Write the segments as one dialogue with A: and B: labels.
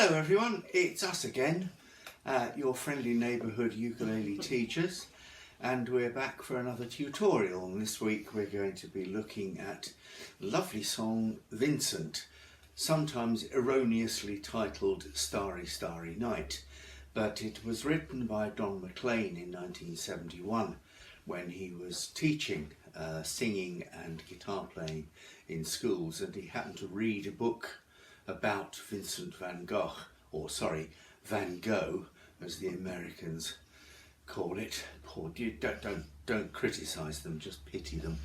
A: Hello everyone, it's us again, your friendly neighbourhood ukulele teachers, and we're back for another tutorial. And this week we're going to be looking at the lovely song Vincent, sometimes erroneously titled Starry, Starry Night, but it was written by Don McLean in 1971 when he was teaching singing and guitar playing in schools, and he happened to read a book about Vincent van Gogh, or sorry, Van Gogh, as the Americans call it. Poor, don't criticise them, just pity them.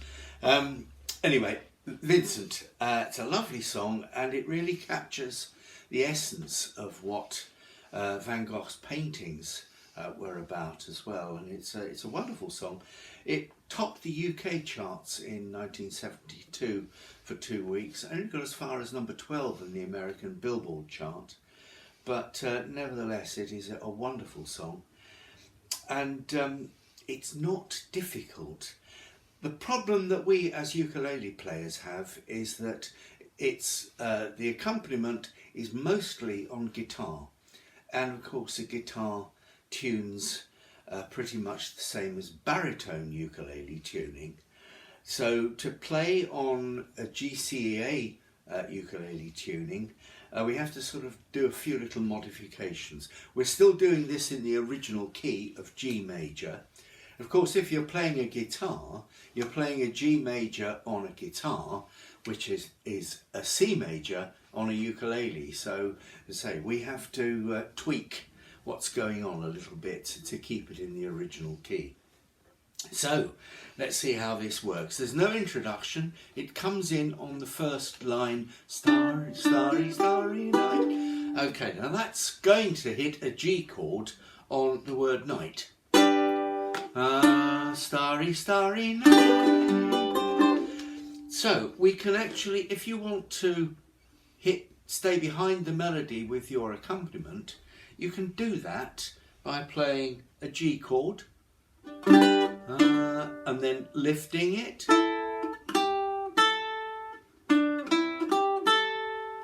A: Anyway, Vincent, it's a lovely song, and it really captures the essence of what Van Gogh's paintings were about as well, and it's a wonderful song. It topped the UK charts in 1972 for 2 weeks, and it got as far as number 12 in the American Billboard chart, but nevertheless it is a wonderful song, and it's not difficult. The problem that we as ukulele players have is that it's the accompaniment is mostly on guitar, and of course a guitar tunes pretty much the same as baritone ukulele tuning. So to play on a GCEA ukulele tuning, we have to sort of do a few little modifications. We're still doing this in the original key of G major. Of course, if you're playing a guitar, you're playing a G major on a guitar, which is a C major on a ukulele. So, as I say, we have to tweak what's going on a little bit to keep it in the original key. So let's see how this works. There's no introduction. It comes in on the first line, starry, starry, starry night. Okay, now that's going to hit a G chord on the word night. Starry, starry night. So we can actually, if you want to stay behind the melody with your accompaniment, you can do that by playing a G chord and then lifting it.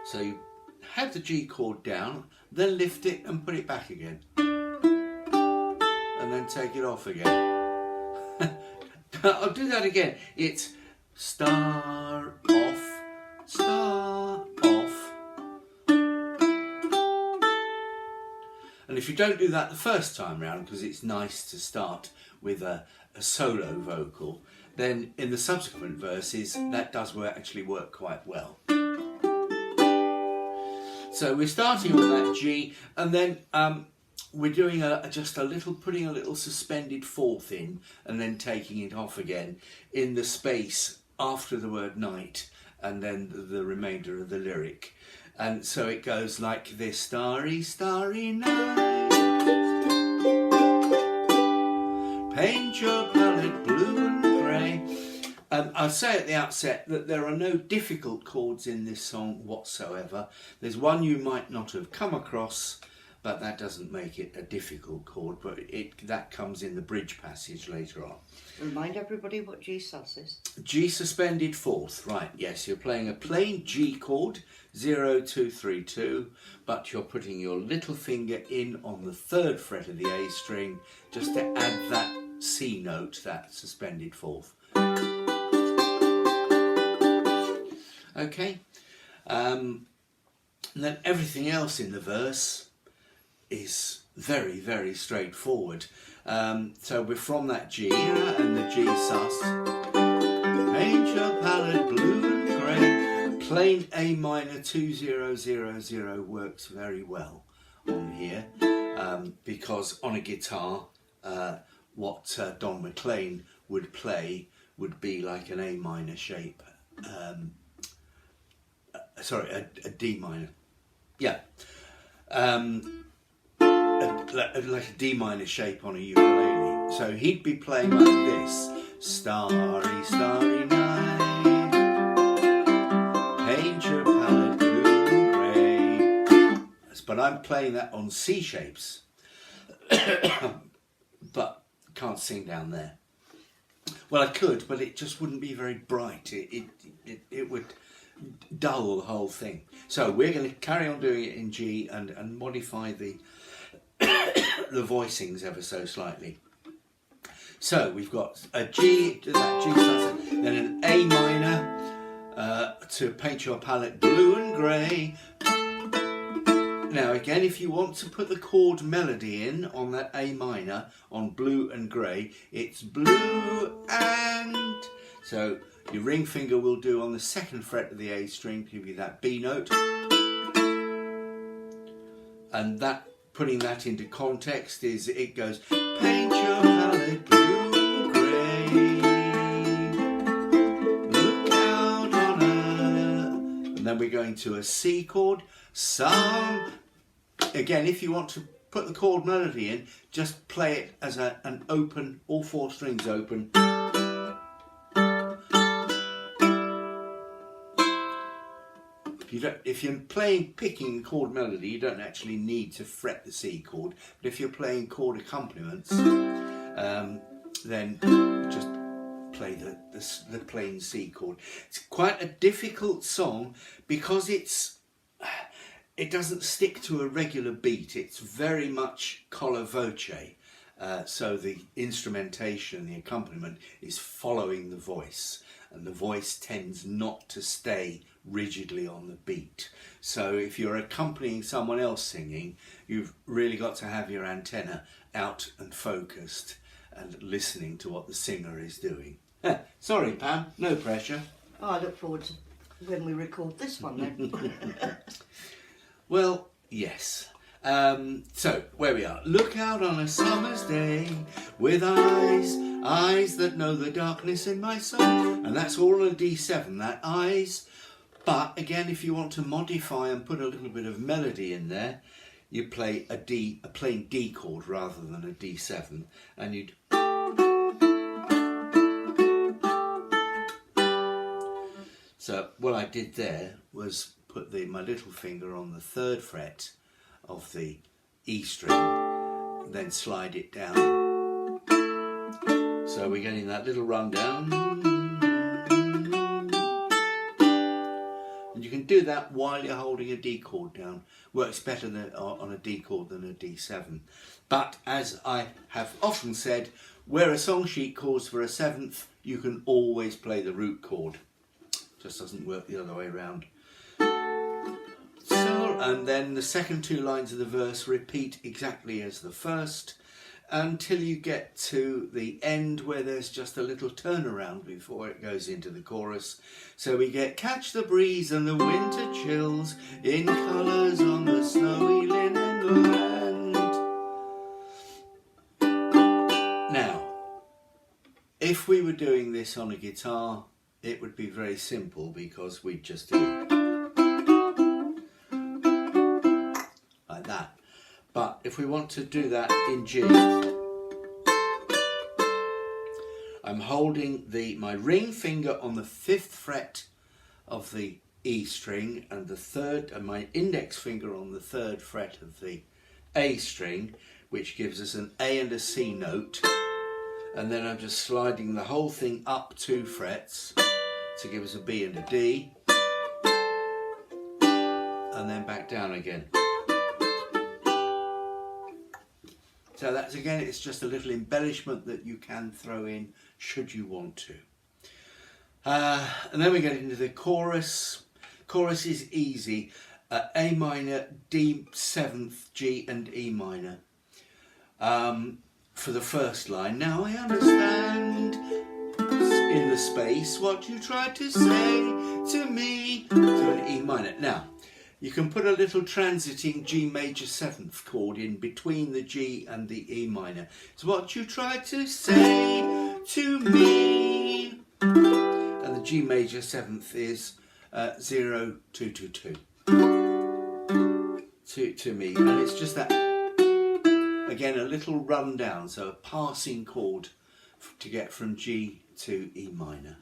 A: So you have the G chord down, then lift it and put it back again, and then take it off again. I'll do that again. It's star off, star off. And if you don't do that the first time round, because it's nice to start with a solo vocal, then in the subsequent verses that does actually work quite well. So we're starting on that G, and then we're doing putting a little suspended fourth in, and then taking it off again in the space after the word night, and then the remainder of the lyric. And so it goes like this: starry, starry night, paint your palette blue and grey. I'll say at the outset that there are no difficult chords in this song whatsoever. There's one you might not have come across, but that doesn't make it a difficult chord, but that comes in the bridge passage later on.
B: Remind everybody what G sus is.
A: G suspended fourth, right, yes, you're playing a plain G chord, 0, 2, 3, 2, but you're putting your little finger in on the third fret of the A string just to add that C note, that suspended fourth. Okay, and then everything else in the verse is very, very straightforward. So we're from that G and the G sus. Paint your palette blue and grey. Plain A minor 2000 works very well on here, because on a guitar, what Don McLean would play would be like an A minor shape. A D minor. Yeah. Like a D minor shape on a ukulele. So he'd be playing like this: starry, starry night, paint your palette blue and grey. But I'm playing that on C shapes, but can't sing down there. Well, I could, but it just wouldn't be very bright. It would dull the whole thing. So we're going to carry on doing it in G and modify the the voicings ever so slightly. So we've got a G, that G starts, then an A minor to paint your palette blue and grey. Now again, if you want to put the chord melody in on that A minor on blue and grey, it's blue and... So your ring finger will do on the 2nd fret of the A string, give you that B note. And that, putting that into context, is it goes, paint your palette blue and grey, look out on a... And then we're going to a C chord, some... Again, if you want to put the chord melody in, just play it as an open, all 4 strings open. If you're picking chord melody, you don't actually need to fret the C chord. But if you're playing chord accompaniments, then just play the plain C chord. It's quite a difficult song because it doesn't stick to a regular beat. It's very much color voce. So the instrumentation, the accompaniment is following the voice, and the voice tends not to stay rigidly on the beat. So if you're accompanying someone else singing, you've really got to have your antenna out and focused and listening to what the singer is doing. Sorry, Pam, no pressure.
B: Oh, I look forward to when we record this one then.
A: Well, yes. So, where we are. Look out on a summer's day with eyes that know the darkness in my soul. And that's all on a D7, that eyes. But again, if you want to modify and put a little bit of melody in there, you play a plain D chord rather than a D7, and you'd... So what I did there was put my little finger on the 3rd fret of the E string, then slide it down. So we're getting that little rundown. And you can do that while you're holding a D chord down. Works better on a D chord than a D7. But as I have often said, where a song sheet calls for a 7th, you can always play the root chord. Just doesn't work the other way around. So, and then the second 2 lines of the verse repeat exactly as the first until you get to the end where there's just a little turnaround before it goes into the chorus. So we get catch the breeze and the winter chills in colours on the snowy linen land. Now, if we were doing this on a guitar, it would be very simple because we'd just do like that. But if we want to do that in G, I'm holding my ring finger on the 5th fret of the E string and my index finger on the 3rd fret of the A string, which gives us an A and a C note. And then I'm just sliding the whole thing up 2 frets to give us a B and a D, and then back down again. So that's, again, it's just a little embellishment that you can throw in should you want to. And then we get into the chorus. Chorus is easy. A minor, D 7th, G and E minor. For the first line. Now I understand in the space what you tried to say to me, to an E minor. Now, you can put a little transiting G major 7th chord in between the G and the E minor. It's what you tried to say to me. And the G major 7th is 0, 2, 2, 2. To me. And it's just that, again, a little rundown, so a passing chord to get from G to E minor.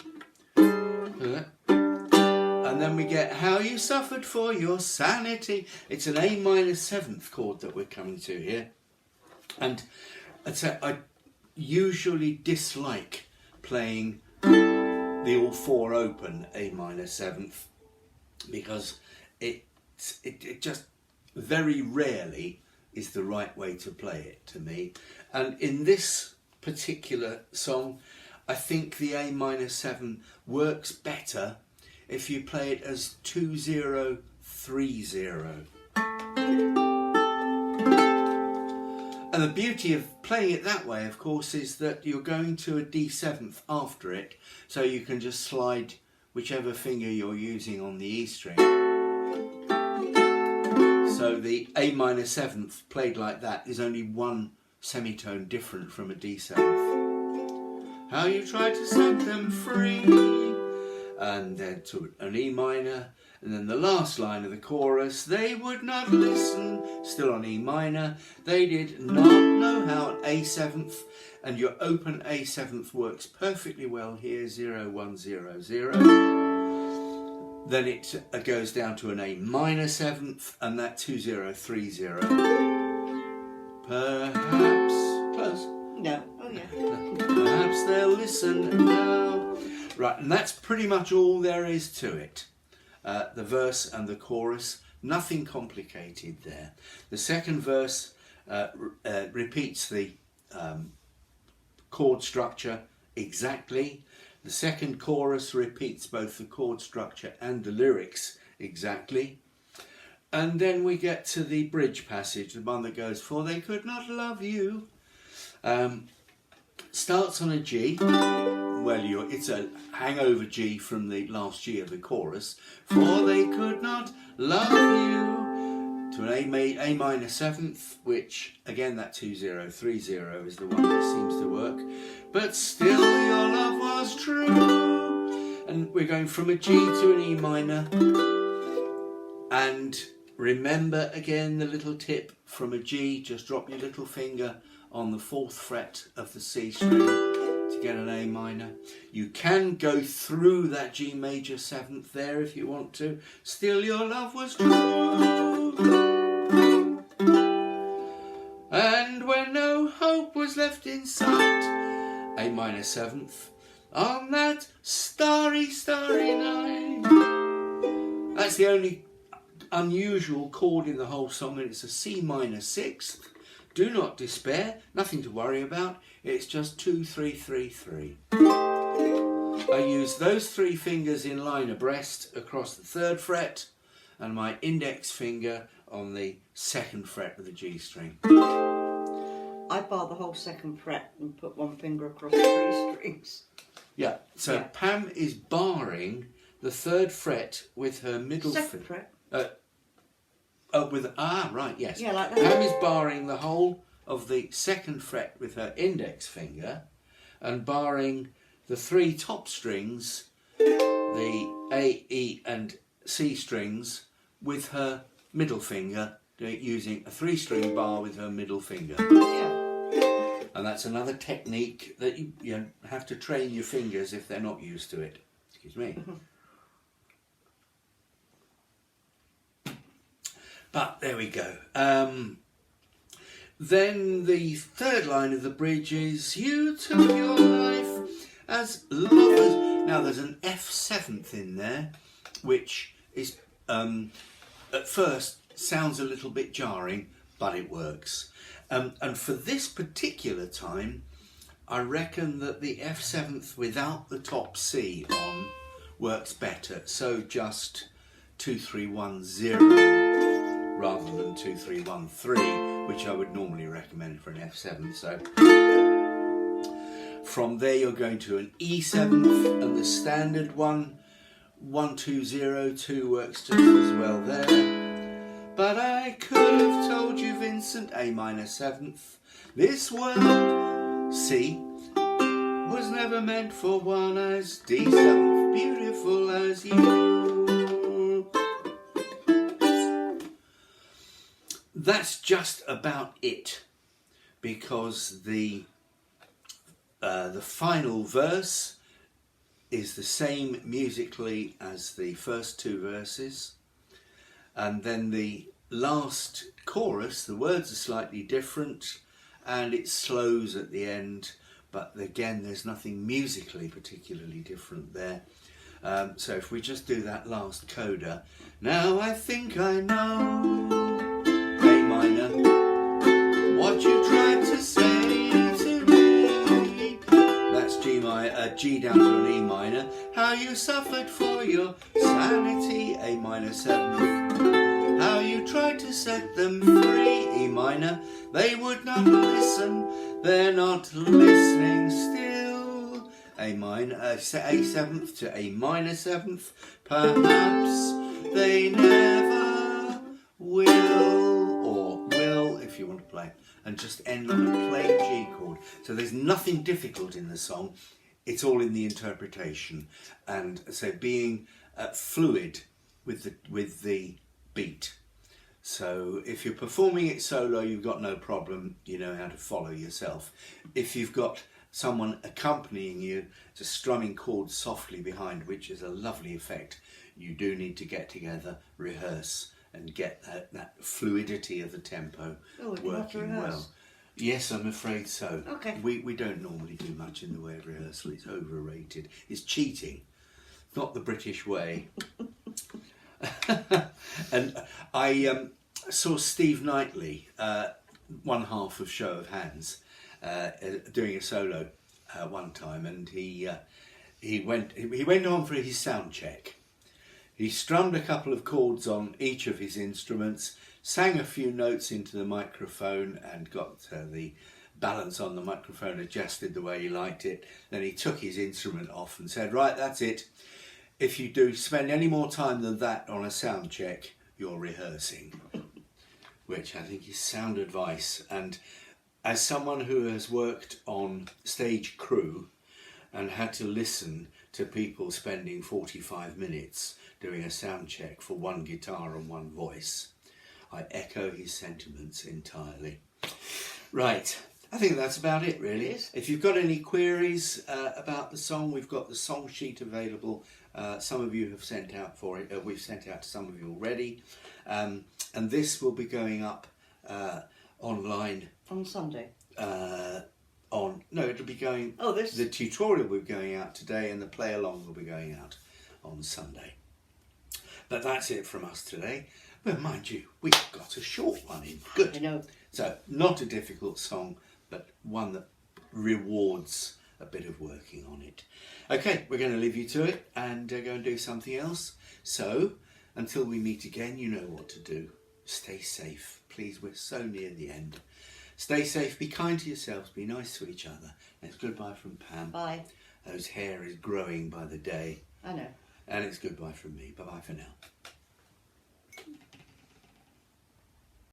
A: And then we get how you suffered for your sanity. It's an A minor 7th chord that we're coming to here. And I usually dislike playing the all 4 open A minor 7th because it just very rarely is the right way to play it to me. And in this particular song, I think the A minor 7 works better if you play it as 2-0-3-0. And the beauty of playing it that way, of course, is that you're going to a D7th after it, so you can just slide whichever finger you're using on the E string. So the A minor 7th played like that is only one semitone different from a D7th. How you try to set them free, and then to an E minor, and then the last line of the chorus, they would not listen, still on E minor, they did not know how an A7th, and your open A7th works perfectly well here, 0, 1, 0, 0. Then it goes down to an A minor 7th, and that 2-0-3-0. Perhaps, close.
B: No, oh yeah.
A: Perhaps they'll listen now. Right, and that's pretty much all there is to it. The verse and the chorus, nothing complicated there. The second verse repeats the chord structure exactly. The second chorus repeats both the chord structure and the lyrics exactly. And then we get to the bridge passage, the one that goes, for they could not love you. Starts on a G. Well, it's a hangover G from the last G of the chorus. For they could not love you. To an A minor 7th, which, again, that 2-0-3-0 is the one that seems to work. But still your love was true. And we're going from a G to an E minor. And remember, again, the little tip from a G, just drop your little finger on the 4th fret of the C string to get an A minor. You can go through that G major 7th there if you want to. Still your love was true. And when no hope was left in sight, A minor 7th, on that starry, starry night. That's the only unusual chord in the whole song, and it's a C minor 6th. Do not despair, nothing to worry about, it's just 2, 3, 3, 3. I use those 3 fingers in line abreast across the 3rd fret and my index finger on the 2nd fret of the G string.
B: I bar the whole 2nd fret and put one finger across 3 strings.
A: Yeah, so Pam is barring the 3rd fret with her middle finger.
B: 2nd fret?
A: Right, yes.
B: Yeah, like that.
A: Pam is barring the whole of the 2nd fret with her index finger and barring the 3 top strings, the A, E and C strings, with her middle finger, using a 3-string bar with her middle finger.
B: Yeah.
A: And that's another technique that you have to train your fingers if they're not used to it. Excuse me. But there we go. Then the 3rd line of the bridge is, you took your life as lovers. Now there's an F7th in there, which is at first sounds a little bit jarring, but it works. And for this particular time, I reckon that the F7th without the top C on works better. So just 2, 3, 1, 0. Rather than 2, 3, 1, 3, which I would normally recommend for an F7. So from there you're going to an E7th, and the standard 1, 1, 2, 0, 2 works just as well there. But I could have told you, Vincent, A minor 7th, this world, C, was never meant for one as D7th, beautiful as you. That's just about it, because the final verse is the same musically as the first 2 verses, and then the last chorus, the words are slightly different and it slows at the end, but again there's nothing musically particularly different there. So if we just do that last coda. Now I think I know, A minor, what you tried to say to me. That's G down to an E minor. How you suffered for your sanity, A minor 7th. How you tried to set them free, E minor. They would not listen, they're not listening still. A minor, A 7th to A minor 7th. Perhaps they never will, or will if you want to play, and just end on a plain G chord. So there's nothing difficult in the song, it's all in the interpretation, and so being fluid with the beat. So if you're performing it solo, you've got no problem, you know how to follow yourself. If you've got someone accompanying you, just strumming chords softly behind, which is a lovely effect, you do need to get together, rehearse, and get that fluidity of the tempo working well. Yes, I'm afraid so.
B: Okay.
A: We don't normally do much in the way of rehearsal. It's overrated. It's cheating. It's not the British way. And I saw Steve Knightley, one half of Show of Hands, doing a solo one time, and he went on for his sound check. He strummed a couple of chords on each of his instruments, sang a few notes into the microphone and got the balance on the microphone adjusted the way he liked it. Then he took his instrument off and said, right, that's it. If you do spend any more time than that on a sound check, you're rehearsing. Which I think is sound advice. And as someone who has worked on stage crew and had to listen to people spending 45 minutes doing a sound check for one guitar and one voice, I echo his sentiments entirely. Right, I think that's about it really. If you've got any queries about the song, we've got the song sheet available. Some of you have sent out for it. We've sent out to some of you already. And this will be going up online.
B: On Sunday?
A: It'll be going...
B: Oh, this...
A: The tutorial will be going out today and the play along will be going out on Sunday. But that's it from us today. Well, mind you, we've got a short one in. Good.
B: I know.
A: So, not a difficult song, but one that rewards a bit of working on it. Okay, we're going to leave you to it and go and do something else. So, until we meet again, you know what to do. Stay safe. Please, we're so near the end. Stay safe, be kind to yourselves, be nice to each other. And it's goodbye from Pam.
B: Bye.
A: Whose hair is growing by the day.
B: I know.
A: And it's goodbye from me. Bye-bye for now.